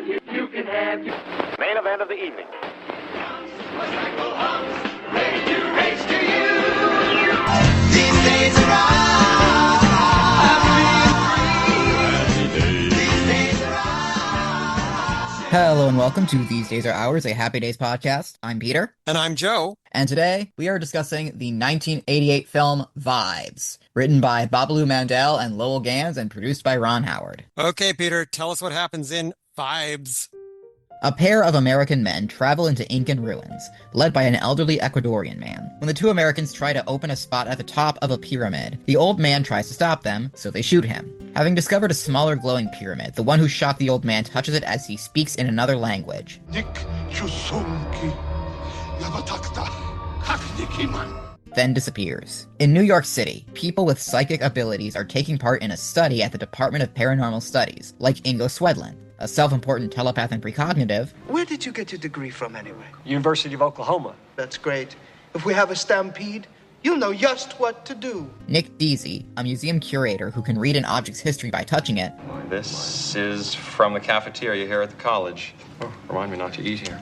You can have your Main event of the evening. motorcycle humps, ready to race to you. These days are Hello and welcome to These Days Are Ours, a Happy Days podcast. I'm Peter. And I'm Joe. And today we are discussing the 1988 film Vibes, written by Babaloo Mandel and Lowell Gans and produced by Ron Howard. Okay, Peter, tell us what happens in Vibes. A pair of American men travel into Incan ruins, led by an elderly Ecuadorian man. When the two Americans try to open a spot at the top of a pyramid, the old man tries to stop them, so they shoot him. Having discovered a smaller glowing pyramid, the one who shot the old man touches it as he speaks in another language. Then disappears. In New York City, people with psychic abilities are taking part in a study at the Department of Paranormal Studies, like Ingo Swedlin, a self-important telepath and precognitive. Where did you get your degree from, anyway? University of Oklahoma. That's great. If we have a stampede, you'll know just what to do. Nick Deasy, a museum curator who can read an object's history by touching it. This is from the cafeteria here at the college. Oh, remind me not to eat here.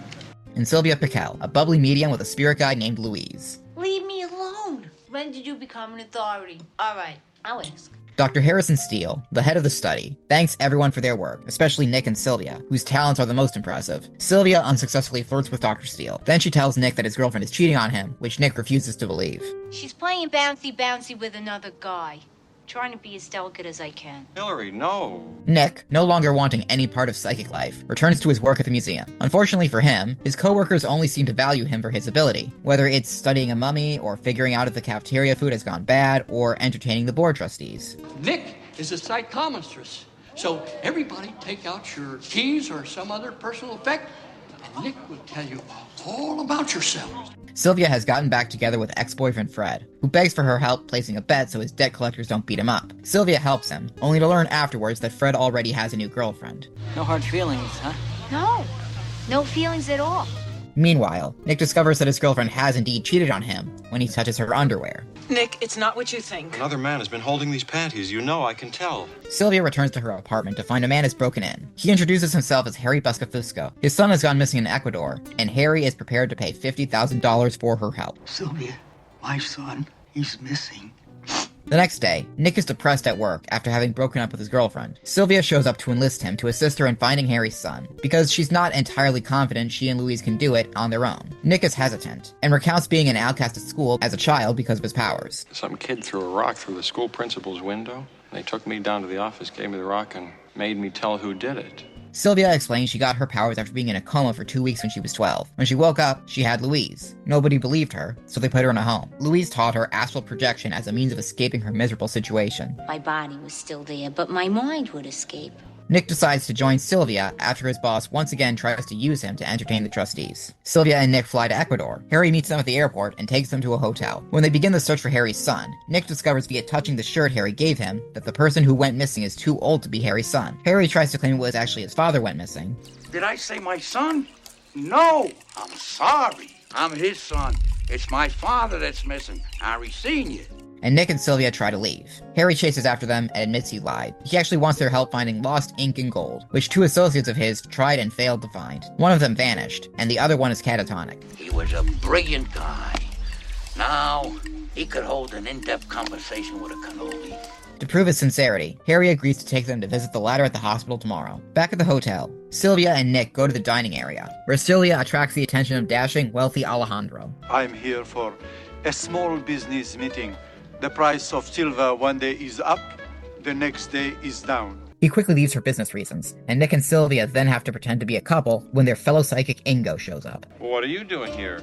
And Sylvia Piquel, a bubbly medium with a spirit guide named Louise. Leave me alone. When did you become an authority? All right, I'll ask. Dr. Harrison Steele, the head of the study, thanks everyone for their work, especially Nick and Sylvia, whose talents are the most impressive. Sylvia unsuccessfully flirts with Dr. Steele. Then she tells Nick that his girlfriend is cheating on him, which Nick refuses to believe. She's playing bouncy with another guy. Trying to be as delicate as I can. Hillary, no. Nick, no longer wanting any part of psychic life, returns to his work at the museum. Unfortunately for him, his coworkers only seem to value him for his ability, whether it's studying a mummy, or figuring out if the cafeteria food has gone bad, or entertaining the board trustees. Nick is a psychometrist, so everybody take out your keys or some other personal effect, and Nick will tell you all about yourself. Sylvia has gotten back together with ex-boyfriend Fred, who begs for her help placing a bet so his debt collectors don't beat him up. Sylvia helps him, only to learn afterwards that Fred already has a new girlfriend. No hard feelings, huh? No feelings at all. Meanwhile, Nick discovers that his girlfriend has indeed cheated on him when he touches her underwear. Nick, it's not what you think. Another man has been holding these panties. You know, I can tell. Sylvia returns to her apartment to find a man has broken in. He introduces himself as Harry Buscafusco. His son has gone missing in Ecuador, and Harry is prepared to pay $50,000 for her help. Sylvia, my son, he's missing. The next day, Nick is depressed at work after having broken up with his girlfriend. Sylvia shows up to enlist him to assist her in finding Harry's son, because she's not entirely confident she and Louise can do it on their own. Nick is hesitant, and recounts being an outcast at school as a child because of his powers. Some kid threw a rock through the school principal's window. They took me down to the office, gave me the rock, and made me tell who did it. Sylvia explains she got her powers after being in a coma for 2 weeks when she was 12. When she woke up, she had Louise. Nobody believed her, so they put her in a home. Louise taught her astral projection as a means of escaping her miserable situation. My body was still there, but my mind would escape. Nick decides to join Sylvia after his boss once again tries to use him to entertain the trustees. Sylvia and Nick fly to Ecuador. Harry meets them at the airport and takes them to a hotel. When they begin the search for Harry's son, Nick discovers via touching the shirt Harry gave him that the person who went missing is too old to be Harry's son. Harry tries to claim it was actually his father went missing. Did I say my son? No, I'm sorry. I'm his son. It's my father that's missing, Harry Sr. And Nick and Sylvia try to leave. Harry chases after them and admits he lied. He actually wants their help finding lost ink and gold, which two associates of his tried and failed to find. One of them vanished, and the other one is catatonic. He was a brilliant guy. Now, he could hold an in-depth conversation with a cannoli. To prove his sincerity, Harry agrees to take them to visit the latter at the hospital tomorrow. Back at the hotel, Sylvia and Nick go to the dining area, where Sylvia attracts the attention of dashing, wealthy Alejandro. I'm here for a small business meeting. The price of silver one day is up, the next day is down. He quickly leaves for business reasons, and Nick and Sylvia then have to pretend to be a couple when their fellow psychic Ingo shows up. What are you doing here?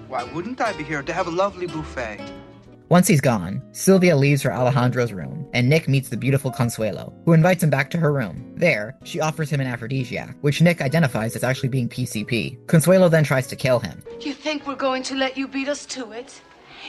Why wouldn't I be here to have a lovely buffet? Once he's gone, Sylvia leaves for Alejandro's room, and Nick meets the beautiful Consuelo, who invites him back to her room. There, she offers him an aphrodisiac, which Nick identifies as actually being PCP. Consuelo then tries to kill him. You think we're going to let you beat us to it?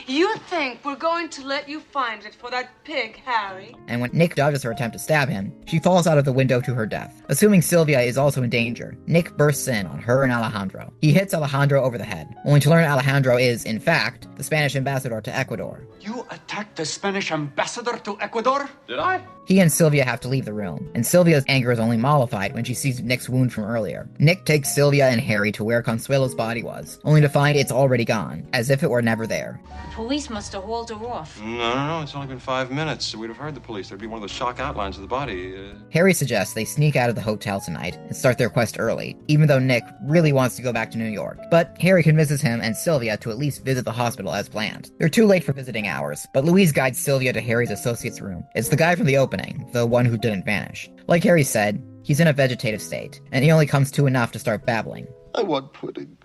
You think we're going to let you find it for that pig, Harry? And when Nick dodges her attempt to stab him, she falls out of the window to her death. Assuming Sylvia is also in danger, Nick bursts in on her and Alejandro. He hits Alejandro over the head, only to learn Alejandro is, in fact, the Spanish ambassador to Ecuador. You attacked the Spanish ambassador to Ecuador? Did I? He and Sylvia have to leave the room, and Sylvia's anger is only mollified when she sees Nick's wound from earlier. Nick takes Sylvia and Harry to where Consuelo's body was, only to find it's already gone, as if it were never there. The police must have hauled her off. No, it's only been 5 minutes. We'd have heard the police. There'd be one of those shock outlines of the body. Harry suggests they sneak out of the hotel tonight and start their quest early, even though Nick really wants to go back to New York. But Harry convinces him and Sylvia to at least visit the hospital as planned. They're too late for visiting hours, but Louise guides Sylvia to Harry's associate's room. It's the guy from the opening, the one who didn't vanish. Like Harry said, he's in a vegetative state, and he only comes to enough to start babbling. I want pudding.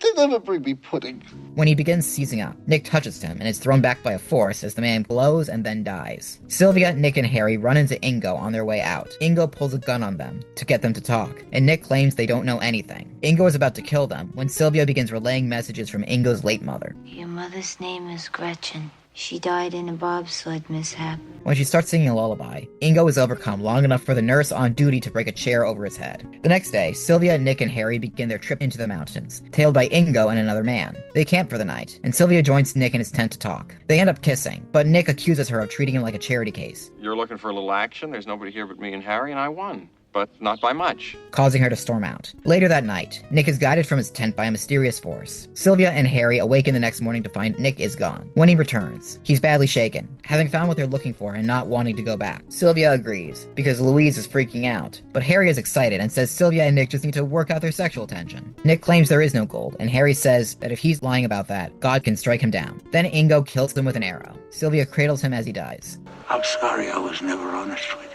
They never bring me pudding. When he begins seizing up, Nick touches him and is thrown back by a force as the man glows and then dies. Sylvia, Nick, and Harry run into Ingo on their way out. Ingo pulls a gun on them to get them to talk, and Nick claims they don't know anything. Ingo is about to kill them when Sylvia begins relaying messages from Ingo's late mother. Your mother's name is Gretchen. She died in a bobsled mishap. When she starts singing a lullaby, Ingo is overcome long enough for the nurse on duty to break a chair over his head. The next day, Sylvia, Nick, and Harry begin their trip into the mountains, tailed by Ingo and another man. They camp for the night, and Sylvia joins Nick in his tent to talk. They end up kissing, but Nick accuses her of treating him like a charity case. You're looking for a little action? There's nobody here but me and Harry, and I won. But not by much. Causing her to storm out. Later that night, Nick is guided from his tent by a mysterious force. Sylvia and Harry awaken the next morning to find Nick is gone. When he returns, he's badly shaken, having found what they're looking for and not wanting to go back. Sylvia agrees, because Louise is freaking out. But Harry is excited and says Sylvia and Nick just need to work out their sexual tension. Nick claims there is no gold, and Harry says that if he's lying about that, God can strike him down. Then Ingo kills him with an arrow. Sylvia cradles him as he dies. I'm sorry I was never honest with you.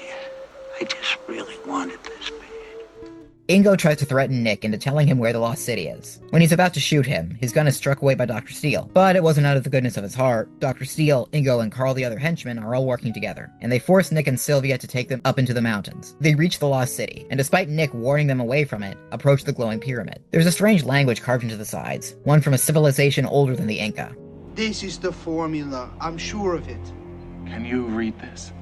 I just really wanted this bad. Ingo tries to threaten Nick into telling him where the Lost City is. When he's about to shoot him, his gun is struck away by Dr. Steele. But it wasn't out of the goodness of his heart. Dr. Steele, Ingo, and Carl the other henchman are all working together, and they force Nick and Sylvia to take them up into the mountains. They reach the Lost City, and despite Nick warning them away from it, approach the glowing pyramid. There's a strange language carved into the sides, one from a civilization older than the Inca. This is the formula. I'm sure of it. Can you read this?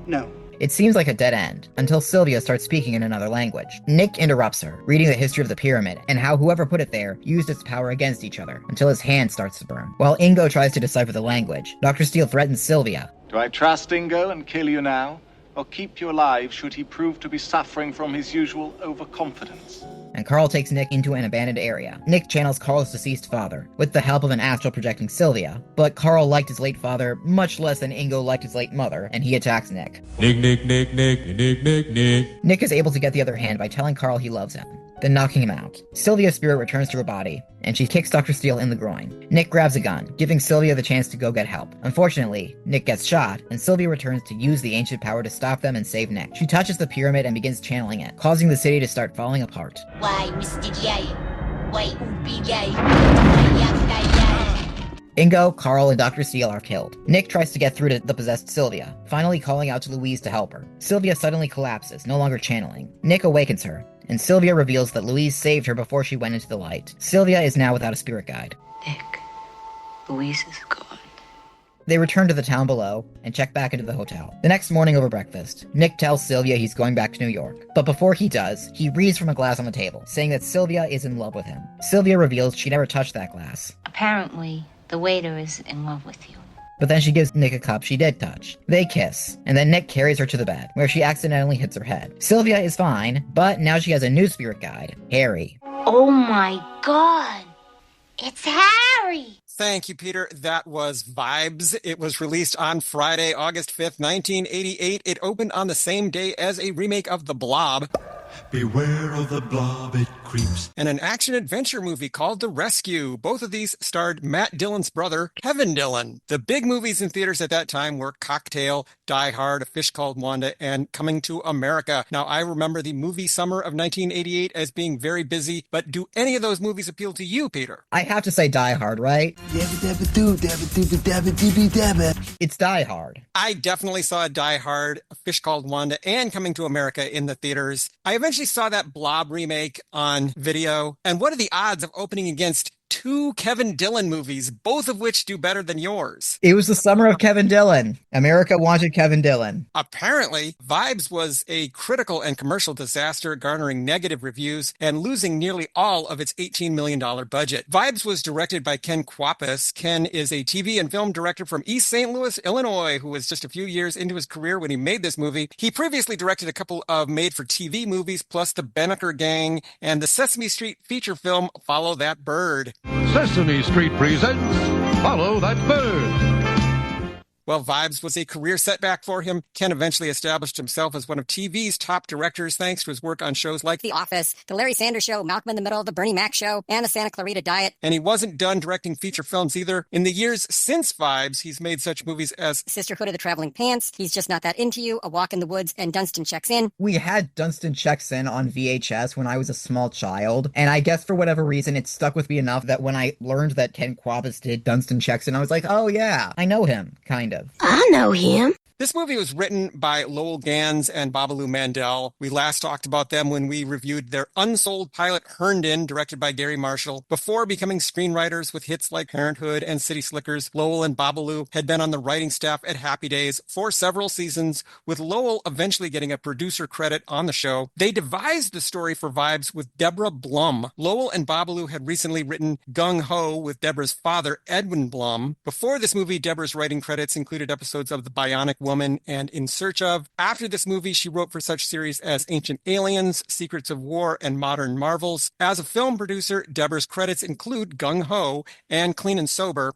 No. It seems like a dead end, until Sylvia starts speaking in another language. Nick interrupts her, reading the history of the pyramid, and how whoever put it there used its power against each other, until his hand starts to burn. While Ingo tries to decipher the language, Dr. Steele threatens Sylvia. Do I trust Ingo and kill you now, or keep you alive should he prove to be suffering from his usual overconfidence? And Carl takes Nick into an abandoned area. Nick channels Carl's deceased father, with the help of an astral projecting Sylvia, but Carl liked his late father much less than Ingo liked his late mother, and he attacks Nick. Nick. Nick is able to get the other hand by telling Carl he loves him, then knocking him out. Sylvia's spirit returns to her body, and she kicks Dr. Steele in the groin. Nick grabs a gun, giving Sylvia the chance to go get help. Unfortunately, Nick gets shot, and Sylvia returns to use the ancient power to stop them and save Nick. She touches the pyramid and begins channeling it, causing the city to start falling apart. Why, Mr. Gay? Why, Oopie Gay? Ingo, Carl, and Dr. Steele are killed. Nick tries to get through to the possessed Sylvia, finally calling out to Louise to help her. Sylvia suddenly collapses, no longer channeling. Nick awakens her, and Sylvia reveals that Louise saved her before she went into the light. Sylvia is now without a spirit guide. Nick, Louise is gone. They return to the town below and check back into the hotel. The next morning over breakfast, Nick tells Sylvia he's going back to New York. But before he does, he reads from a glass on the table, saying that Sylvia is in love with him. Sylvia reveals she never touched that glass. Apparently, the waiter is in love with you. But then she gives Nick a cup she did touch. They kiss, and then Nick carries her to the bed, where she accidentally hits her head. Sylvia is fine, but now she has a new spirit guide, Harry. Oh my God! It's Harry! Thank you, Peter. That was Vibes. It was released on Friday, August 5th, 1988. It opened on the same day as a remake of The Blob. Beware of the blob, it creeps. And an action-adventure movie called The Rescue. Both of these starred Matt Dillon's brother, Kevin Dillon. The big movies in theaters at that time were Cocktail, Die Hard, A Fish Called Wanda, and Coming to America. Now, I remember the movie summer of 1988 as being very busy, but do any of those movies appeal to you, Peter? I have to say Die Hard, right? It's Die Hard. I definitely saw Die Hard, A Fish Called Wanda, and Coming to America in the theaters. I eventually saw that Blob remake on video, and what are the odds of opening against 2 Kevin Dillon movies, both of which do better than yours. It was the summer of Kevin Dillon. America wanted Kevin Dillon. Apparently, Vibes was a critical and commercial disaster, garnering negative reviews and losing nearly all of its $18 million budget. Vibes was directed by Ken Kwapis. Ken is a TV and film director from East St. Louis, Illinois, who was just a few years into his career when he made this movie. He previously directed a couple of made-for-TV movies, plus The Benneker Gang and the Sesame Street feature film Follow That Bird. Sesame Street presents Follow That Bird. Well, Vibes was a career setback for him. Ken eventually established himself as one of TV's top directors thanks to his work on shows like The Office, The Larry Sanders Show, Malcolm in the Middle, The Bernie Mac Show, and The Santa Clarita Diet. And he wasn't done directing feature films either. In the years since Vibes, he's made such movies as Sisterhood of the Traveling Pants, He's Just Not That Into You, A Walk in the Woods, and Dunstan Checks In. We had Dunstan Checks In on VHS when I was a small child, and I guess for whatever reason it stuck with me enough that when I learned that Ken Kwapis did Dunstan Checks In, I was like, oh yeah, I know him, kind of. I know him. This movie was written by Lowell Gans and Babalu Mandel. We last talked about them when we reviewed their unsold pilot Herndon, directed by Gary Marshall. Before becoming screenwriters with hits like Parenthood and City Slickers, Lowell and Babalu had been on the writing staff at Happy Days for several seasons, with Lowell eventually getting a producer credit on the show. They devised the story for Vibes with Deborah Blum. Lowell and Babalu had recently written Gung Ho with Deborah's father, Edwin Blum. Before this movie, Deborah's writing credits included episodes of The Bionic Woman and In Search Of. After this movie, she wrote for such series as Ancient Aliens, Secrets of War, and Modern Marvels. As a film producer, Deborah's credits include Gung Ho and Clean and Sober.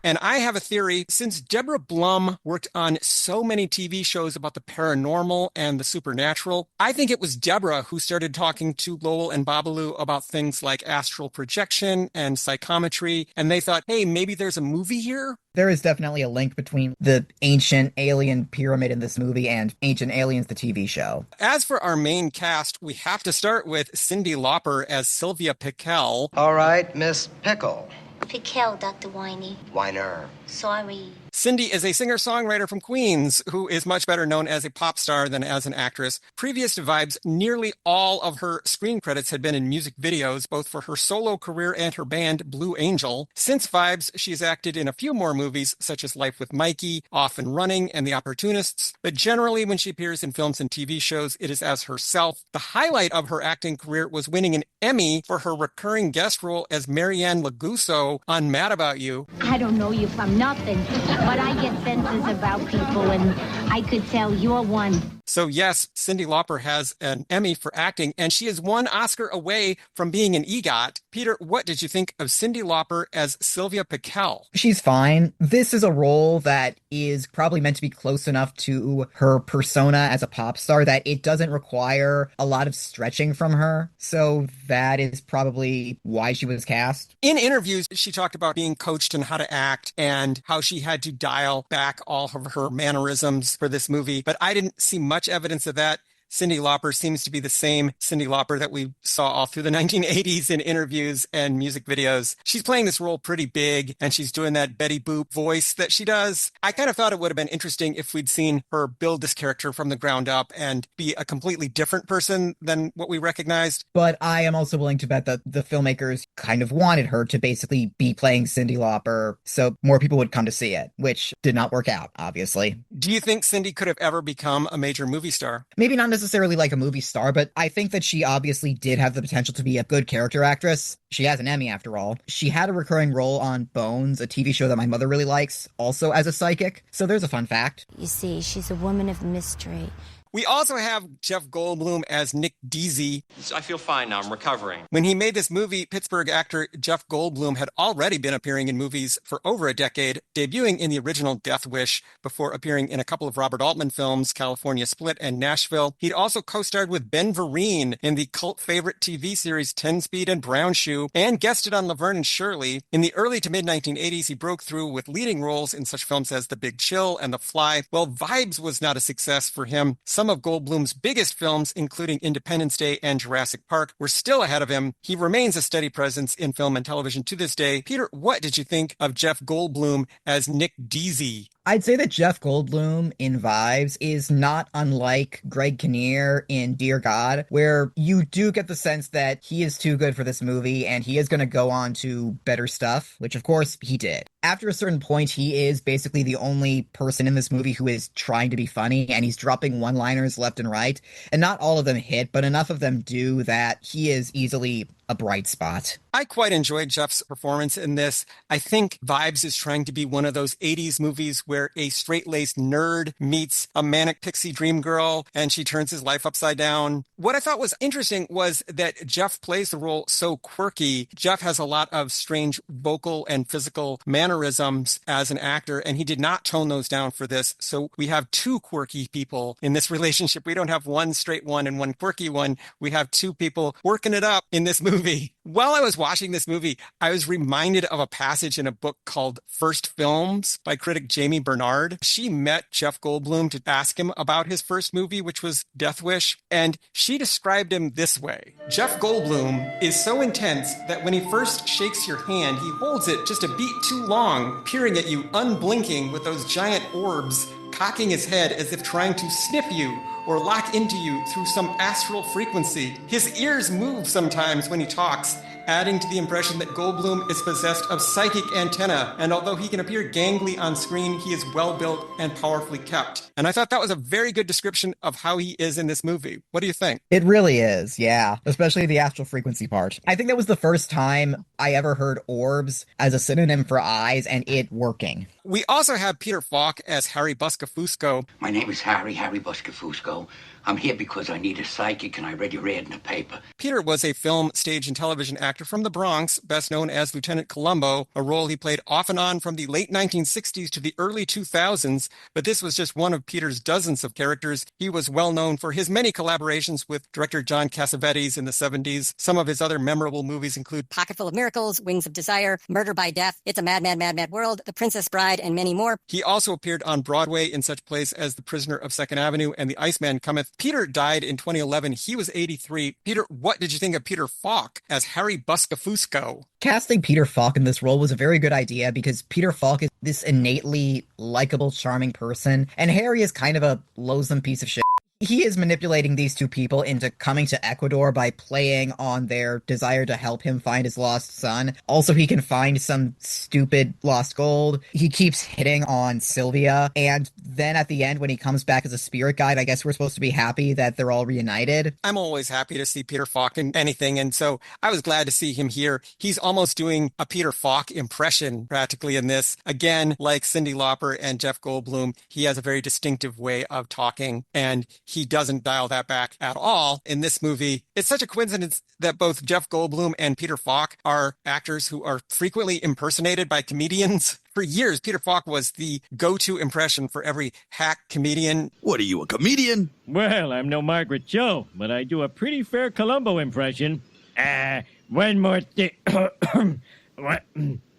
And I have a theory, since Deborah Blum worked on so many TV shows about the paranormal and the supernatural, I think it was Deborah who started talking to Lowell and Babalu about things like astral projection and psychometry, and they thought, hey, maybe there's a movie here? There is definitely a link between the ancient alien pyramid in this movie and Ancient Aliens, the TV show. As for our main cast, we have to start with Cyndi Lauper as Sylvia Pickell. All right, Miss Pickle. Pickell, Dr. Whiny. Whiner. Sorry. Cyndi is a singer-songwriter from Queens who is much better known as a pop star than as an actress. Previous to Vibes, nearly all of her screen credits had been in music videos, both for her solo career and her band Blue Angel. Since Vibes, she's acted in a few more movies, such as Life with Mikey, Off and Running, and The Opportunists. But generally, when she appears in films and TV shows, it is as herself. The highlight of her acting career was winning an Emmy for her recurring guest role as Marianne Lagusso on Mad About You. I don't know you from nothing, but I get senses about people, and I could tell you're one. So yes, Cyndi Lauper has an Emmy for acting, and she is one Oscar away from being an EGOT. Peter, what did you think of Cyndi Lauper as Sylvia Pickell? She's fine. This is a role that is probably meant to be close enough to her persona as a pop star that it doesn't require a lot of stretching from her. So that is probably why she was cast. In interviews, she talked about being coached in how to act and how she had to dial back all of her mannerisms for this movie, but I didn't see much evidence of that. Cyndi Lauper seems to be the same Cyndi Lauper that we saw all through the 1980s in interviews and music videos. She's playing this role pretty big, and she's doing that Betty Boop voice that she does. I kind of thought it would have been interesting if we'd seen her build this character from the ground up and be a completely different person than what we recognized. But I am also willing to bet that the filmmakers kind of wanted her to basically be playing Cyndi Lauper, so more people would come to see it, which did not work out, obviously. Do you think Cyndi could have ever become a major movie star? Maybe not necessarily like a movie star, but I think that she obviously did have the potential to be a good character actress. She has an Emmy after all. She had a recurring role on Bones, a TV show that my mother really likes, also as a psychic. So there's a fun fact. You see, she's a woman of mystery. We also have Jeff Goldblum as Nick Deasy. I feel fine now. I'm recovering. When he made this movie, Pittsburgh actor Jeff Goldblum had already been appearing in movies for over a decade, debuting in the original Death Wish before appearing in a couple of Robert Altman films, California Split and Nashville. He'd also co-starred with Ben Vereen in the cult favorite TV series 10 Speed and Brown Shoe, and guested on Laverne and Shirley. In the early to mid-1980s, he broke through with leading roles in such films as The Big Chill and The Fly. Well, Vibes was not a success for him. Some of Goldblum's biggest films, including Independence Day and Jurassic Park, were still ahead of him. He remains a steady presence in film and television to this day. Peter, what did you think of Jeff Goldblum as Nick Deasy? I'd say that Jeff Goldblum in Vibes is not unlike Greg Kinnear in Dear God, where you do get the sense that he is too good for this movie and he is going to go on to better stuff, which of course he did. After a certain point, he is basically the only person in this movie who is trying to be funny, and he's dropping one-liners left and right, and not all of them hit, but enough of them do that he is easily a bright spot. I quite enjoyed Jeff's performance in this. I think Vibes is trying to be one of those 80s movies where a straight-laced nerd meets a manic pixie dream girl and she turns his life upside down. What I thought was interesting was that Jeff plays the role so quirky. Jeff has a lot of strange vocal and physical mannerisms as an actor, and he did not tone those down for this. So we have two quirky people in this relationship. We don't have one straight one and one quirky one. We have two people working it up in this movie. While I was watching this movie, I was reminded of a passage in a book called First Films by critic Jamie Bernard. She met Jeff Goldblum to ask him about his first movie, which was Death Wish, and she described him this way. Jeff Goldblum is so intense that when he first shakes your hand, he holds it just a beat too long, peering at you unblinking with those giant orbs, cocking his head as if trying to sniff you or lock into you through some astral frequency. His ears move sometimes when he talks, adding to the impression that Goldblum is possessed of psychic antenna, and although he can appear gangly on screen, he is well-built and powerfully kept. And I thought that was a very good description of how he is in this movie. What do you think? It really is, yeah. Especially the astral frequency part. I think that was the first time I ever heard orbs as a synonym for eyes, and it working. We also have Peter Falk as Harry Buscafusco. My name is Harry Buscafusco. I'm here because I need a psychic and I read your ad in the paper. Peter was a film, stage, and television actor from the Bronx, best known as Lieutenant Columbo, a role he played off and on from the late 1960s to the early 2000s, but this was just one of Peter's dozens of characters. He was well known for his many collaborations with director John Cassavetes in the 70s. Some of his other memorable movies include Pocketful of Miracles, Wings of Desire, Murder by Death, It's a Mad, Mad, Mad, Mad World, The Princess Bride, and many more. He also appeared on Broadway in such plays as The Prisoner of Second Avenue and The Iceman Cometh. Peter died in 2011. He was 83. Peter, what did you think of Peter Falk as Harry Buscafusco? Casting Peter Falk in this role was a very good idea because Peter Falk is this innately likable, charming person, and Harry is kind of a loathsome piece of shit. He is manipulating these two people into coming to Ecuador by playing on their desire to help him find his lost son. Also, he can find some stupid lost gold. He keeps hitting on Sylvia. And then at the end, when he comes back as a spirit guide, I guess we're supposed to be happy that they're all reunited. I'm always happy to see Peter Falk in anything. And so I was glad to see him here. He's almost doing a Peter Falk impression practically in this. Again, like Cyndi Lauper and Jeff Goldblum, he has a very distinctive way of talking, and he doesn't dial that back at all in this movie. It's such a coincidence that both Jeff Goldblum and Peter Falk are actors who are frequently impersonated by comedians. For years, Peter Falk was the go-to impression for every hack comedian. What are you, a comedian? Well, I'm no Margaret Cho, but I do a pretty fair Columbo impression. One more thing. What?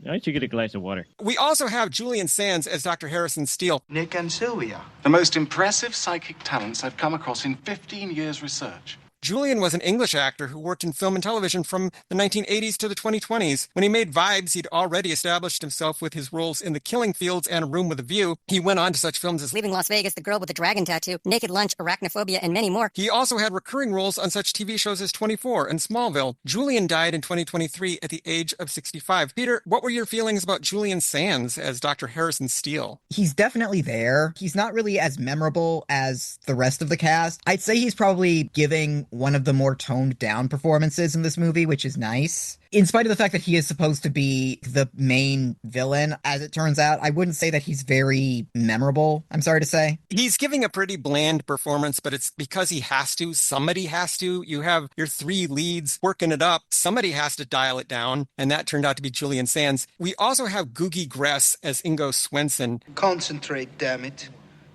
I should get a glass of water. We also have Julian Sands as Dr. Harrison Steele. Nick and Sylvia. The most impressive psychic talents I've come across in 15 years' research. Julian was an English actor who worked in film and television from the 1980s to the 2020s. When he made Vibes, he'd already established himself with his roles in The Killing Fields and A Room with a View. He went on to such films as Leaving Las Vegas, The Girl with the Dragon Tattoo, Naked Lunch, Arachnophobia, and many more. He also had recurring roles on such TV shows as 24 and Smallville. Julian died in 2023 at the age of 65. Peter, what were your feelings about Julian Sands as Dr. Harrison Steele? He's definitely there. He's not really as memorable as the rest of the cast. I'd say he's probably giving one of the more toned down performances in this movie, which is nice. In spite of the fact that he is supposed to be the main villain, as it turns out, I wouldn't say that he's very memorable, I'm sorry to say. He's giving a pretty bland performance, but it's because he has to. Somebody has to. You have your three leads working it up. Somebody has to dial it down, and that turned out to be Julian Sands. We also have Googie Gress as Ingo Swenson. Concentrate, damn it.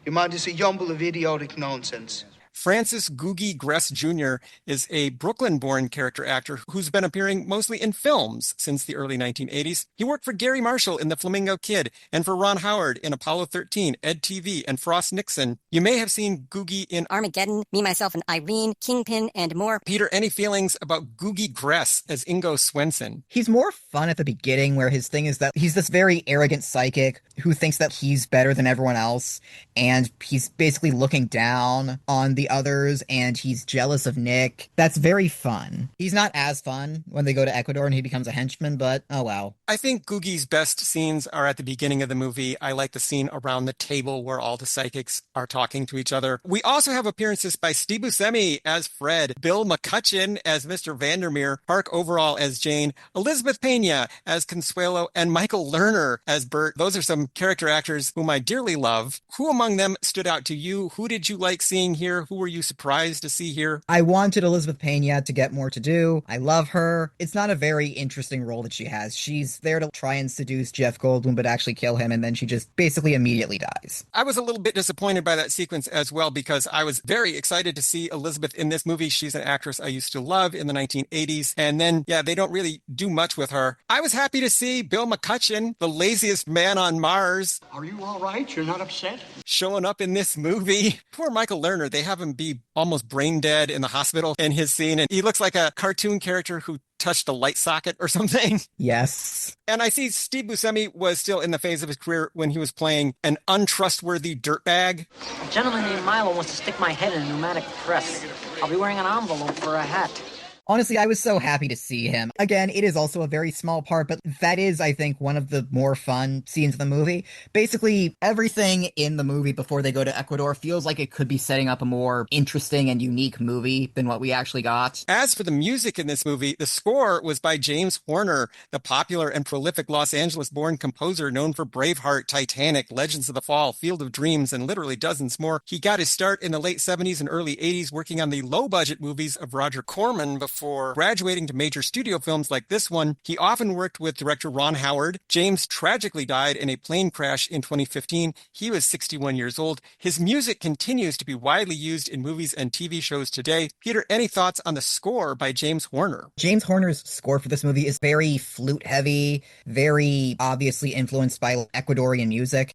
Your mind is a jumble of idiotic nonsense. Francis Googie Gress Jr. is a Brooklyn-born character actor who's been appearing mostly in films since the early 1980s. He worked for Gary Marshall in The Flamingo Kid and for Ron Howard in Apollo 13, Ed TV, and Frost Nixon. You may have seen Googie in Armageddon, Me, Myself, and Irene, Kingpin, and more. Peter, any feelings about Googie Gress as Ingo Swenson? He's more fun at the beginning, where his thing is that he's this very arrogant psychic who thinks that he's better than everyone else, and he's basically looking down on the others, and he's jealous of Nick. That's very fun. He's not as fun when they go to Ecuador and he becomes a henchman, but oh well. I think Googie's best scenes are at the beginning of the movie. I like the scene around the table where all the psychics are talking to each other. We also have appearances by Steve Buscemi as Fred, Bill McCutcheon as Mr. Vandermeer, Park Overall as Jane, Elizabeth Pena as Consuelo, and Michael Lerner as Bert. Those are some character actors whom I dearly love. Who among them stood out to you? Who did you like seeing here? Who were you surprised to see here? I wanted Elizabeth Pena to get more to do. I love her. It's not a very interesting role that she has. She's there to try and seduce Jeff Goldblum, but actually kill him, and then she just basically immediately dies. I was a little bit disappointed by that sequence as well, because I was very excited to see Elizabeth in this movie. She's an actress I used to love in the 1980s, and then, they don't really do much with her. I was happy to see Bill McCutcheon, the laziest man on Mars. Are you all right? You're not upset? Showing up in this movie. Poor Michael Lerner, they have him be almost brain dead in the hospital in his scene, and he looks like a cartoon character who touched a light socket or something. Yes. And I see Steve Buscemi was still in the phase of his career when he was playing an untrustworthy dirtbag. A gentleman named Milo wants to stick my head in a pneumatic press. I'll be wearing an envelope for a hat. Honestly, I was so happy to see him. Again, it is also a very small part, but that is, I think, one of the more fun scenes of the movie. Basically, everything in the movie before they go to Ecuador feels like it could be setting up a more interesting and unique movie than what we actually got. As for the music in this movie, the score was by James Horner, the popular and prolific Los Angeles-born composer known for Braveheart, Titanic, Legends of the Fall, Field of Dreams, and literally dozens more. He got his start in the late 70s and early 80s working on the low-budget movies of Roger Corman before graduating to major studio films like this one. He often worked with director Ron Howard. James tragically died in a plane crash in 2015. He was 61 years old. His music continues to be widely used in movies and TV shows today. Peter, any thoughts on the score by James Horner? James Horner's score for this movie is very flute heavy, very obviously influenced by Ecuadorian music.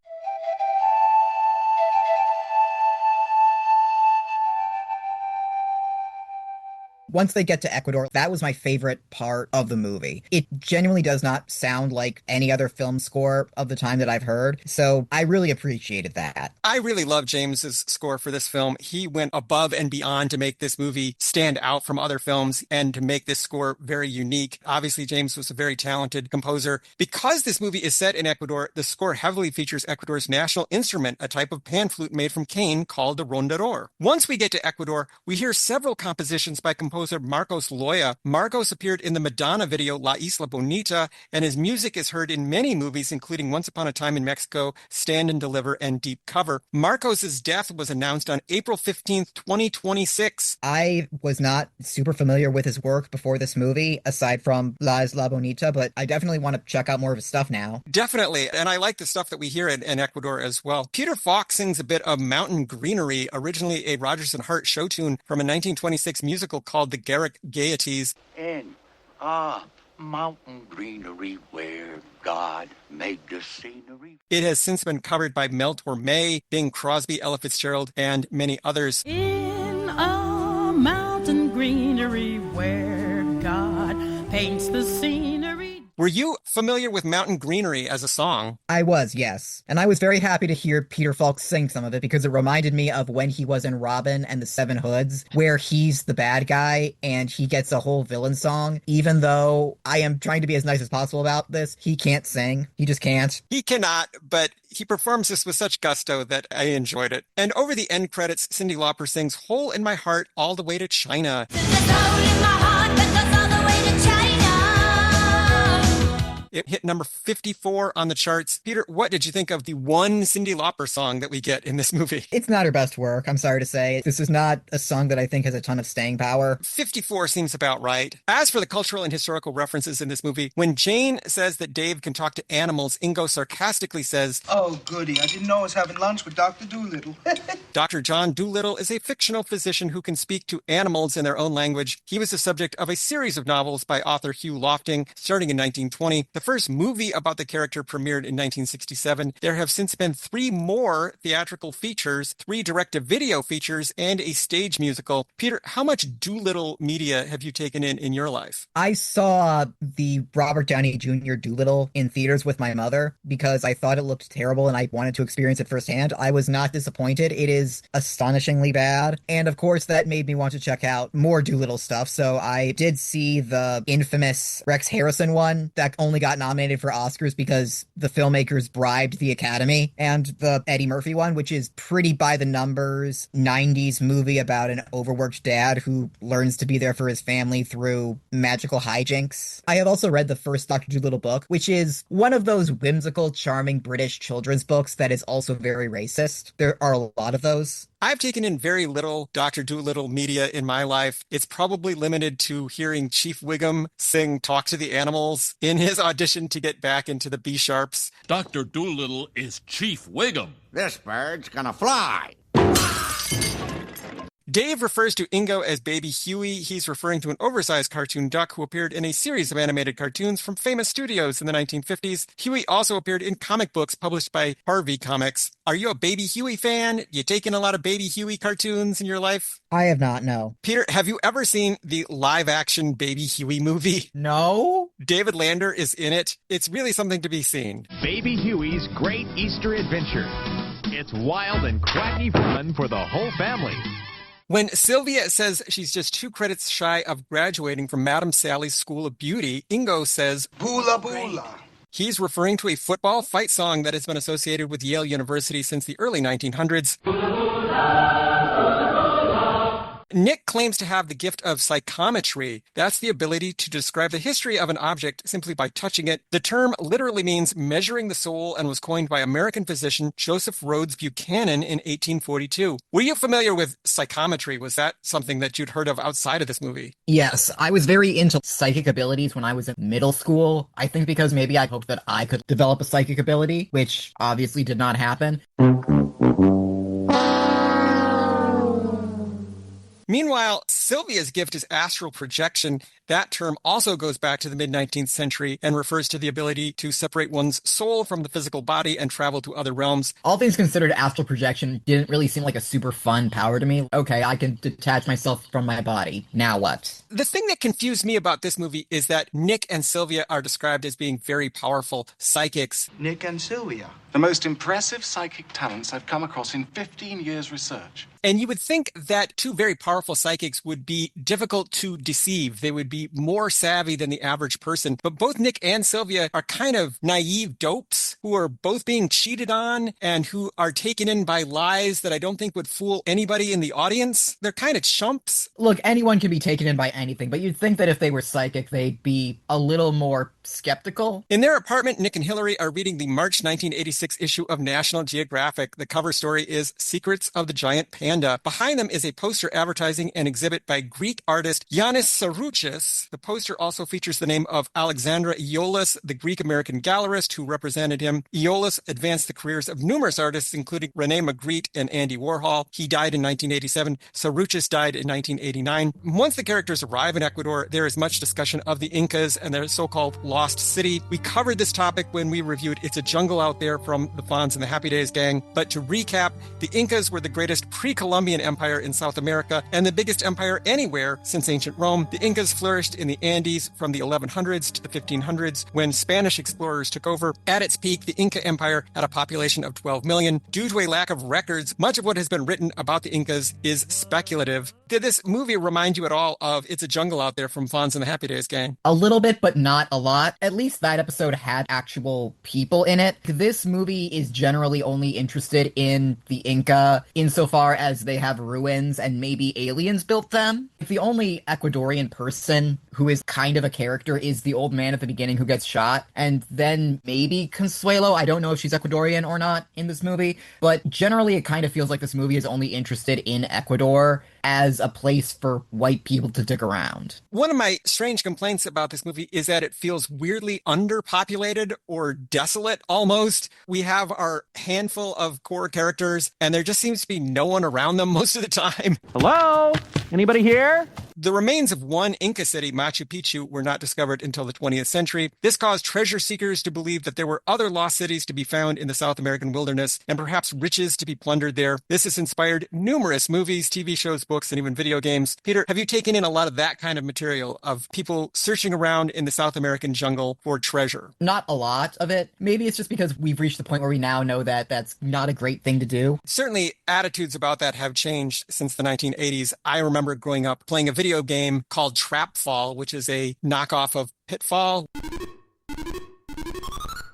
Once they get to Ecuador, that was my favorite part of the movie. It genuinely does not sound like any other film score of the time that I've heard, so I really appreciated that. I really love James's score for this film. He went above and beyond to make this movie stand out from other films and to make this score very unique. Obviously, James was a very talented composer. Because this movie is set in Ecuador, the score heavily features Ecuador's national instrument, a type of pan flute made from cane called the rondador. Once we get to Ecuador, we hear several compositions by composer Marcos Loya. Marcos appeared in the Madonna video La Isla Bonita, and his music is heard in many movies, including Once Upon a Time in Mexico, Stand and Deliver, and Deep Cover. Marcos's death was announced on April 15th, 2026. I was not super familiar with his work before this movie, aside from La Isla Bonita, but I definitely want to check out more of his stuff now. Definitely, and I like the stuff that we hear in Ecuador as well. Peter Falk sings a bit of Mountain Greenery, originally a Rodgers and Hart show tune from a 1926 musical called The Garrick Gaieties. And, mountain greenery where God made the scenery. It has since been covered by Mel Torme, Bing Crosby, Ella Fitzgerald, and many others. In a mountain greenery where God paints the scenery. Were you familiar with Mountain Greenery as a song? I was, yes. And I was very happy to hear Peter Falk sing some of it because it reminded me of when he was in Robin and the Seven Hoods, where he's the bad guy and he gets a whole villain song. Even though I am trying to be as nice as possible about this, he can't sing. He just can't. He cannot, but he performs this with such gusto that I enjoyed it. And over the end credits, Cyndi Lauper sings Hole in My Heart All the Way to China. It hit number 54 on the charts. Peter, what did you think of the one Cyndi Lauper song that we get in this movie? It's not her best work, I'm sorry to say. This is not a song that I think has a ton of staying power. 54 seems about right. As for the cultural and historical references in this movie, when Jane says that Dave can talk to animals, Ingo sarcastically says, "Oh, goody, I didn't know I was having lunch with Dr. Doolittle." Dr. John Doolittle is a fictional physician who can speak to animals in their own language. He was the subject of a series of novels by author Hugh Lofting, starting in 1920. The first movie about the character premiered in 1967. There have since been 3 more theatrical features, 3 direct-to-video features, and a stage musical. Peter, how much Doolittle media have you taken in your life? I saw the Robert Downey Jr. Doolittle in theaters with my mother because I thought it looked terrible and I wanted to experience it firsthand. I was not disappointed. It is astonishingly bad. And of course, that made me want to check out more Doolittle stuff. So I did see the infamous Rex Harrison one that only got nominated for Oscars because the filmmakers bribed the Academy, and the Eddie Murphy one, which is pretty by the numbers 90s movie about an overworked dad who learns to be there for his family through magical hijinks. I have also read the first Dr. Dolittle book, which is one of those whimsical, charming British children's books that is also very racist. There are a lot of those. I've taken in very little Dr. Doolittle media in my life. It's probably limited to hearing Chief Wiggum sing Talk to the Animals in his audition to get back into the B-sharps. Dr. Doolittle is Chief Wiggum. This bird's gonna fly. Dave refers to Ingo as Baby Huey. He's referring to an oversized cartoon duck who appeared in a series of animated cartoons from famous studios in the 1950s. Huey also appeared in comic books published by Harvey Comics. Are you a Baby Huey fan? You taken a lot of Baby Huey cartoons in your life? I have not, no. Peter, have you ever seen the live-action Baby Huey movie? No. David Lander is in it. It's really something to be seen. Baby Huey's Great Easter Adventure. It's wild and quacky fun for the whole family. When Sylvia says she's just 2 credits shy of graduating from Madame Sally's School of Beauty, Ingo says, "Boola boola." He's referring to a football fight song that has been associated with Yale University since the early 1900s. Nick claims to have the gift of psychometry. That's the ability to describe the history of an object simply by touching it. The term literally means measuring the soul and was coined by American physician Joseph Rhodes Buchanan in 1842. Were you familiar with psychometry? Was that something that you'd heard of outside of this movie? Yes, I was very into psychic abilities when I was in middle school. I think because maybe I hoped that I could develop a psychic ability, which obviously did not happen. Meanwhile, Sylvia's gift is astral projection. That term also goes back to the mid-19th century and refers to the ability to separate one's soul from the physical body and travel to other realms. All things considered, astral projection didn't really seem like a super fun power to me. Okay, I can detach myself from my body. Now what? The thing that confused me about this movie is that Nick and Sylvia are described as being very powerful psychics. Nick and Sylvia. The most impressive psychic talents I've come across in 15 years' research. And you would think that 2 very powerful psychics would be difficult to deceive. They would be more savvy than the average person. But both Nick and Sylvia are kind of naive dopes who are both being cheated on and who are taken in by lies that I don't think would fool anybody in the audience. They're kind of chumps. Look, anyone can be taken in by anything, but you'd think that if they were psychic, they'd be a little more skeptical. In their apartment, Nick and Hillary are reading the March 1986 issue of National Geographic. The cover story is Secrets of the Giant Panda. Behind them is a poster advertising an exhibit by Greek artist Yanis Sarouchis. The poster also features the name of Alexandra Aeolus, the Greek-American gallerist who represented him. Aeolus advanced the careers of numerous artists, including Rene Magritte and Andy Warhol. He died in 1987. Sarouchis died in 1989. Once the characters arrive in Ecuador, there is much discussion of the Incas and their so-called Lost City. We covered this topic when we reviewed It's a Jungle Out There from the Fonz and the Happy Days gang. But to recap, the Incas were the greatest pre-Columbian empire in South America and the biggest empire anywhere since ancient Rome. The Incas flourished in the Andes from the 1100s to the 1500s when Spanish explorers took over. At its peak, the Inca Empire had a population of 12 million. Due to a lack of records, much of what has been written about the Incas is speculative. Did this movie remind you at all of It's a Jungle Out There from Fonz and the Happy Days gang? A little bit, but not a lot. At least that episode had actual people in it. This movie is generally only interested in the Inca insofar as they have ruins and maybe aliens built them. The only Ecuadorian person who is kind of a character is the old man at the beginning who gets shot, and then maybe Consuelo. I don't know if she's Ecuadorian or not in this movie, but generally it kind of feels like this movie is only interested in Ecuador as a place for white people to dig around. One of my strange complaints about this movie is that it feels weirdly underpopulated or desolate almost. We have our handful of core characters, and there just seems to be no one around them most of the time. Hello? Anybody here? The remains of one Inca city, Machu Picchu, were not discovered until the 20th century. This caused treasure seekers to believe that there were other lost cities to be found in the South American wilderness, and perhaps riches to be plundered there. This has inspired numerous movies, TV shows, books, and even video games. Peter, have you taken in a lot of that kind of material of people searching around in the South American jungle for treasure? Not a lot of it. Maybe it's just because we've reached the point where we now know that that's not a great thing to do. Certainly, attitudes about that have changed since the 1980s. I remember growing up playing a video game called Trapfall, which is a knockoff of Pitfall.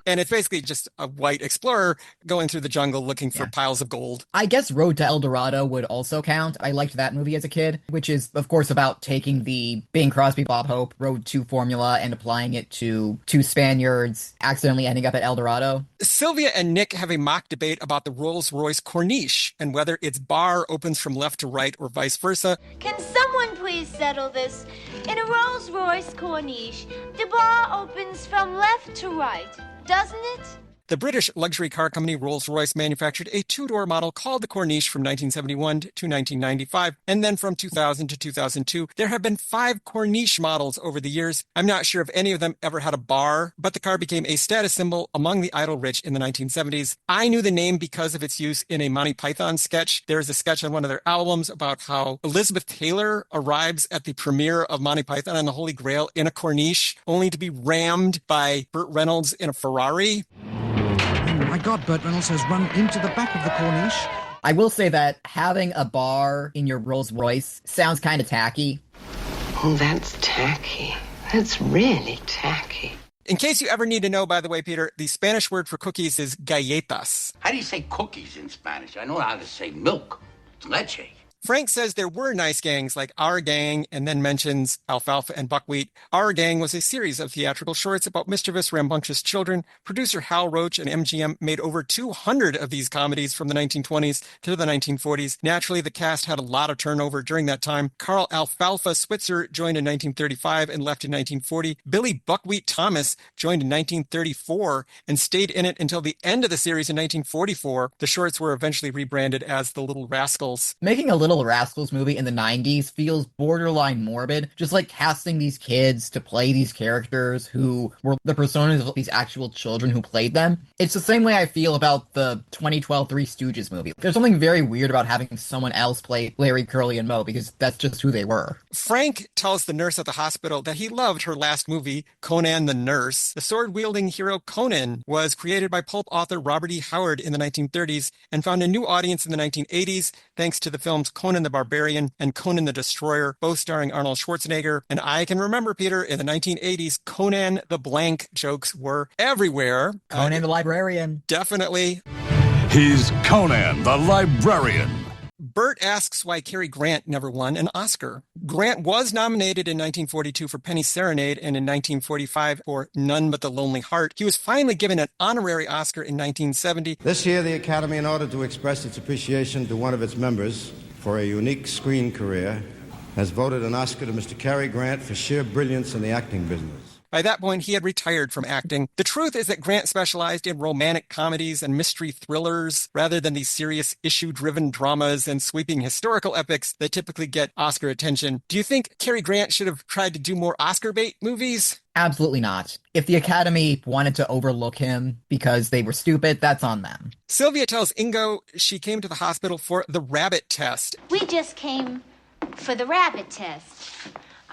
And it's basically just a white explorer going through the jungle looking for piles of gold. I guess Road to El Dorado would also count. I liked that movie as a kid, which is, of course, about taking the Bing Crosby, Bob Hope Road 2 formula and applying it to two Spaniards accidentally ending up at El Dorado. Sylvia and Nick have a mock debate about the Rolls-Royce Corniche and whether its bar opens from left to right or vice versa. Can someone please settle this? In a Rolls-Royce Corniche, the bar opens from left to right, doesn't it? The British luxury car company Rolls-Royce manufactured a two-door model called the Corniche from 1971 to 1995, and then from 2000 to 2002. There have been 5 Corniche models over the years. I'm not sure if any of them ever had a bar, but the car became a status symbol among the idle rich in the 1970s. I knew the name because of its use in a Monty Python sketch. There is a sketch on one of their albums about how Elizabeth Taylor arrives at the premiere of Monty Python and the Holy Grail in a Corniche, only to be rammed by Burt Reynolds in a Ferrari. My God, Burt Reynolds has run into the back of the Corniche. I will say that having a bar in your Rolls Royce sounds kind of tacky. Oh, that's tacky. That's really tacky. In case you ever need to know, by the way, Peter, the Spanish word for cookies is galletas. How do you say cookies in Spanish? I know how to say milk. It's leche. Frank says there were nice gangs like Our Gang and then mentions Alfalfa and Buckwheat. Our Gang was a series of theatrical shorts about mischievous, rambunctious children. Producer Hal Roach and MGM made over 200 of these comedies from the 1920s to the 1940s. Naturally, the cast had a lot of turnover during that time. Carl Alfalfa Switzer joined in 1935 and left in 1940. Billy Buckwheat Thomas joined in 1934 and stayed in it until the end of the series in 1944. The shorts were eventually rebranded as The Little Rascals. Making a Little Rascals movie in the 90s feels borderline morbid, just like casting these kids to play these characters who were the personas of these actual children who played them. It's the same way I feel about the 2012 Three Stooges movie. There's something very weird about having someone else play Larry, Curly, and Moe because that's just who they were. Frank tells the nurse at the hospital that he loved her last movie, Conan the Nurse. The sword-wielding hero Conan was created by pulp author Robert E. Howard in the 1930s and found a new audience in the 1980s thanks to the films Conan the Barbarian and Conan the Destroyer, both starring Arnold Schwarzenegger. And I can remember, Peter, in the 1980s, Conan the Blank jokes were everywhere. Conan the Librarian. Definitely. He's Conan the Librarian. Bert asks why Cary Grant never won an Oscar. Grant was nominated in 1942 for Penny Serenade and in 1945 for None But the Lonely Heart. He was finally given an honorary Oscar in 1970. This year, the Academy, in order to express its appreciation to one of its members for a unique screen career, has voted an Oscar to Mr. Cary Grant for sheer brilliance in the acting business. By that point, he had retired from acting. The truth is that Grant specialized in romantic comedies and mystery thrillers rather than these serious issue-driven dramas and sweeping historical epics that typically get Oscar attention. Do you think Cary Grant should have tried to do more Oscar bait movies? Absolutely not. If the Academy wanted to overlook him because they were stupid, that's on them. Sylvia tells Ingo she came to the hospital for the rabbit test. We just came for the rabbit test.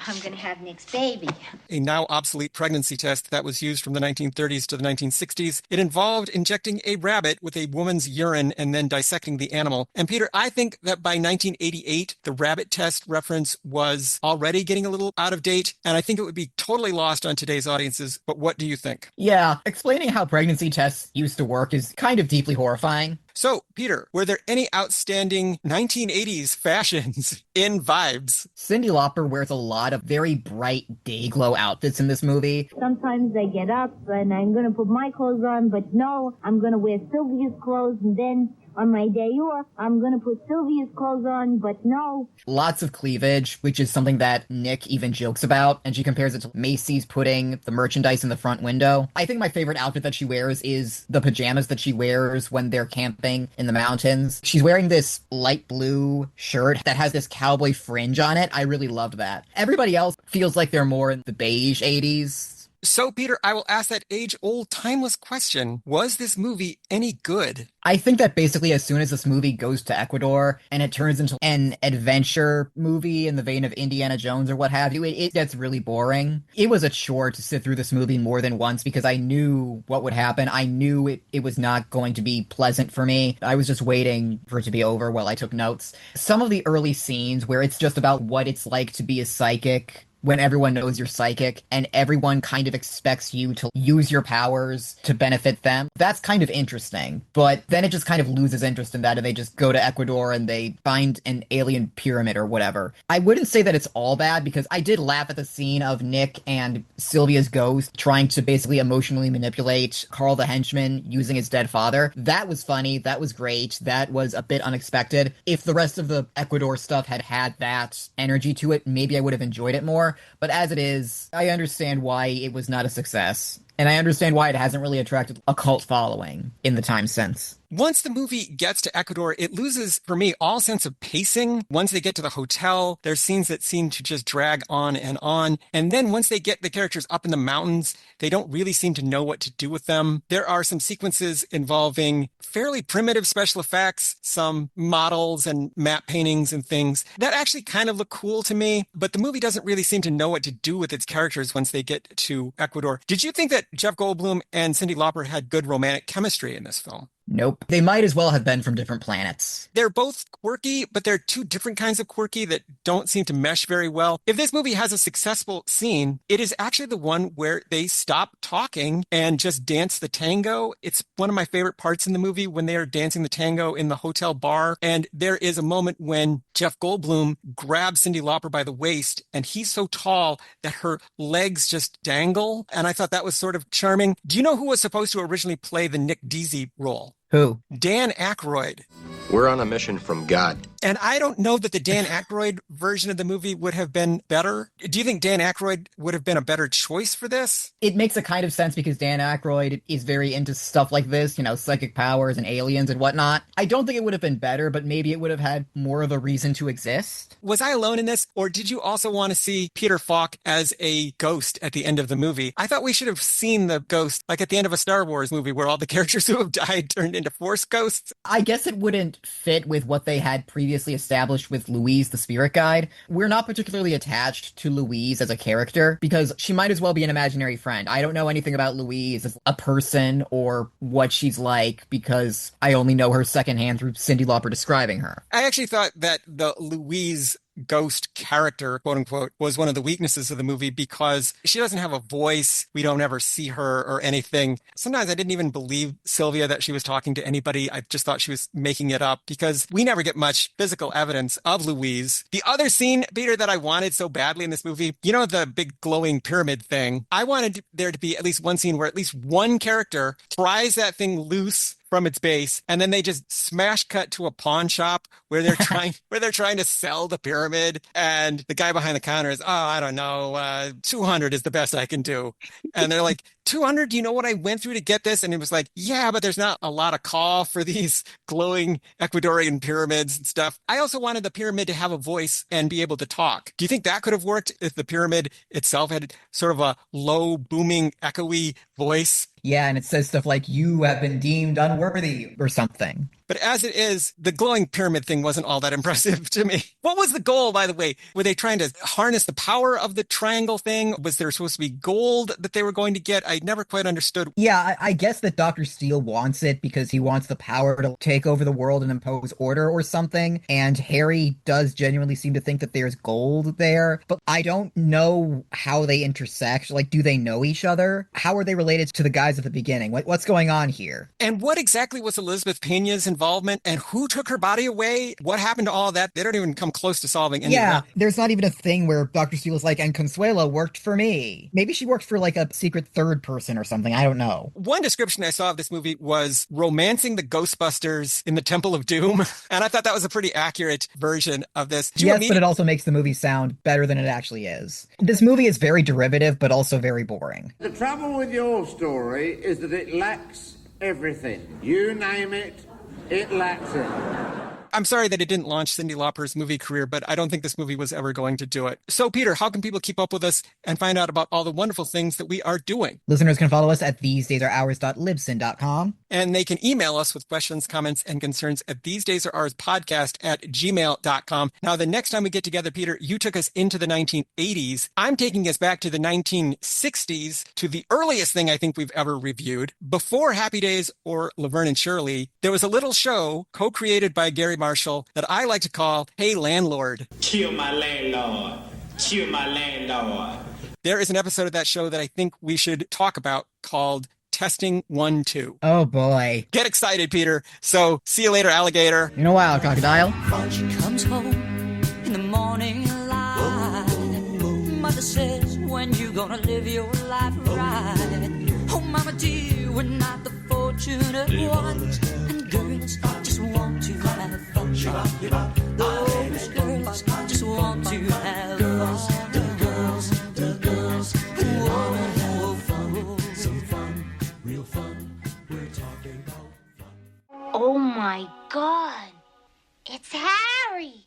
I'm going to have Nick's baby. A now obsolete pregnancy test that was used from the 1930s to the 1960s. It involved injecting a rabbit with a woman's urine and then dissecting the animal. And Peter, I think that by 1988, the rabbit test reference was already getting a little out of date, and I think it would be totally lost on today's audiences. But what do you think? Yeah, explaining how pregnancy tests used to work is kind of deeply horrifying. So, Peter, were there any outstanding 1980s fashions in Vibes? Cyndi Lauper wears a lot of very bright day-glow outfits in this movie. Sometimes I get up and I'm going to put my clothes on, but no, I'm going to wear Sylvia's clothes, and then on my day off, I'm going to put Sylvia's clothes on, but no. Lots of cleavage, which is something that Nick even jokes about, and she compares it to Macy's putting the merchandise in the front window. I think my favorite outfit that she wears is the pajamas that she wears when they're camping in the mountains. She's wearing this light blue shirt that has this cowboy fringe on it. I really loved that. Everybody else feels like they're more in the beige 80s. So, Peter, I will ask that age-old, timeless question. Was this movie any good? I think that basically as soon as this movie goes to Ecuador and it turns into an adventure movie in the vein of Indiana Jones or what have you, it gets really boring. It was a chore to sit through this movie more than once because I knew what would happen. I knew it was not going to be pleasant for me. I was just waiting for it to be over while I took notes. Some of the early scenes where it's just about what it's like to be a psychic when everyone knows you're psychic and everyone kind of expects you to use your powers to benefit them. That's kind of interesting, but then it just kind of loses interest in that and they just go to Ecuador and they find an alien pyramid or whatever. I wouldn't say that it's all bad because I did laugh at the scene of Nick and Sylvia's ghost trying to basically emotionally manipulate Carl the henchman using his dead father. That was funny. That was great. That was a bit unexpected. If the rest of the Ecuador stuff had that energy to it, maybe I would have enjoyed it more. But as it is, I understand why it was not a success. And I understand why it hasn't really attracted a cult following in the time since. Once the movie gets to Ecuador, it loses, for me, all sense of pacing. Once they get to the hotel, there's scenes that seem to just drag on. And then once they get the characters up in the mountains, they don't really seem to know what to do with them. There are some sequences involving fairly primitive special effects, some models and map paintings and things that actually kind of look cool to me. But the movie doesn't really seem to know what to do with its characters once they get to Ecuador. Did you think that Jeff Goldblum and Cyndi Lauper had good romantic chemistry in this film? Nope. They might as well have been from different planets. They're both quirky, but they're two different kinds of quirky that don't seem to mesh very well. If this movie has a successful scene, it is actually the one where they stop talking and just dance the tango. It's one of my favorite parts in the movie when they are dancing the tango in the hotel bar. And there is a moment when Jeff Goldblum grabs Cyndi Lauper by the waist, and he's so tall that her legs just dangle. And I thought that was sort of charming. Do you know who was supposed to originally play the Nick Deasy role? Who? Dan Aykroyd. We're on a mission from God. And I don't know that the Dan Aykroyd version of the movie would have been better. Do you think Dan Aykroyd would have been a better choice for this? It makes a kind of sense because Dan Aykroyd is very into stuff like this, you know, psychic powers and aliens and whatnot. I don't think it would have been better, but maybe it would have had more of a reason to exist. Was I alone in this, or did you also want to see Peter Falk as a ghost at the end of the movie? I thought we should have seen the ghost, like at the end of a Star Wars movie, where all the characters who have died turned into Force ghosts. I guess it wouldn't fit with what they had previously established with Louise the Spirit Guide. We're not particularly attached to Louise as a character because she might as well be an imaginary friend. I don't know anything about Louise as a person or what she's like because I only know her secondhand through Cyndi Lauper describing her. I actually thought that the Louise ghost character, quote unquote, was one of the weaknesses of the movie because she doesn't have a voice. We don't ever see her or anything. Sometimes I didn't even believe Sylvia that she was talking to anybody. I just thought she was making it up because we never get much physical evidence of Louise. The other scene, Peter, that I wanted so badly in this movie, you know, the big glowing pyramid thing. I wanted there to be at least one scene where at least one character pries that thing loose from its base, and then they just smash cut to a pawn shop where they're trying to sell the pyramid, and the guy behind the counter is, I don't know, 200 is the best I can do. And they're like, 200? Do you know what I went through to get this? And it was like, yeah, but there's not a lot of call for these glowing Ecuadorian pyramids and stuff. I also wanted the pyramid to have a voice and be able to talk. Do you think that could have worked if the pyramid itself had sort of a low, booming, echoey voice? Yeah, and it says stuff like, you have been deemed unworthy or something. But as it is, the glowing pyramid thing wasn't all that impressive to me. What was the goal, by the way? Were they trying to harness the power of the triangle thing? Was there supposed to be gold that they were going to get? I never quite understood. Yeah, I guess that Dr. Steele wants it because he wants the power to take over the world and impose order or something. And Harry does genuinely seem to think that there's gold there. But I don't know how they intersect. Like, do they know each other? How are they related to the guys at the beginning? What's going on here? And what exactly was Elizabeth Pena's involvement? And who took her body away? What happened to all that? They don't even come close to solving any of that. There's not even a thing where Dr. Steele is like, and Consuelo worked for me. Maybe she worked for like a secret third person or something. I don't know. One description I saw of this movie was romancing the Ghostbusters in the Temple of Doom. And I thought that was a pretty accurate version of this. Yes, but it also makes the movie sound better than it actually is. This movie is very derivative, but also very boring. The trouble with your story is that it lacks everything. You name it, it lacks it. I'm sorry that it didn't launch Cyndi Lauper's movie career, but I don't think this movie was ever going to do it. So, Peter, how can people keep up with us and find out about all the wonderful things that we are doing? Listeners can follow us at thesedaysreours.libsyn.com. And they can email us with questions, comments, and concerns at thesedaysreourspodcast@gmail.com. Now, the next time we get together, Peter, you took us into the 1980s. I'm taking us back to the 1960s, to the earliest thing I think we've ever reviewed. Before Happy Days or Laverne and Shirley, there was a little show co-created by Gary Marshall that I like to call Hey Landlord. Kill my landlord. Kill my landlord. There is an episode of that show that I think we should talk about called Testing 1, 2. Oh boy. Get excited, Peter. So, see you later, alligator. In a while, crocodile. She comes home in the morning light. Mother says, when you gonna live your life right? Oh, mama dear, we're not the fortunate ones. And girls just want to have fun. Those girls just want to have fun. The girls who wanna have fun. Some fun, real fun. We're talking about fun. Oh my God. It's Harry.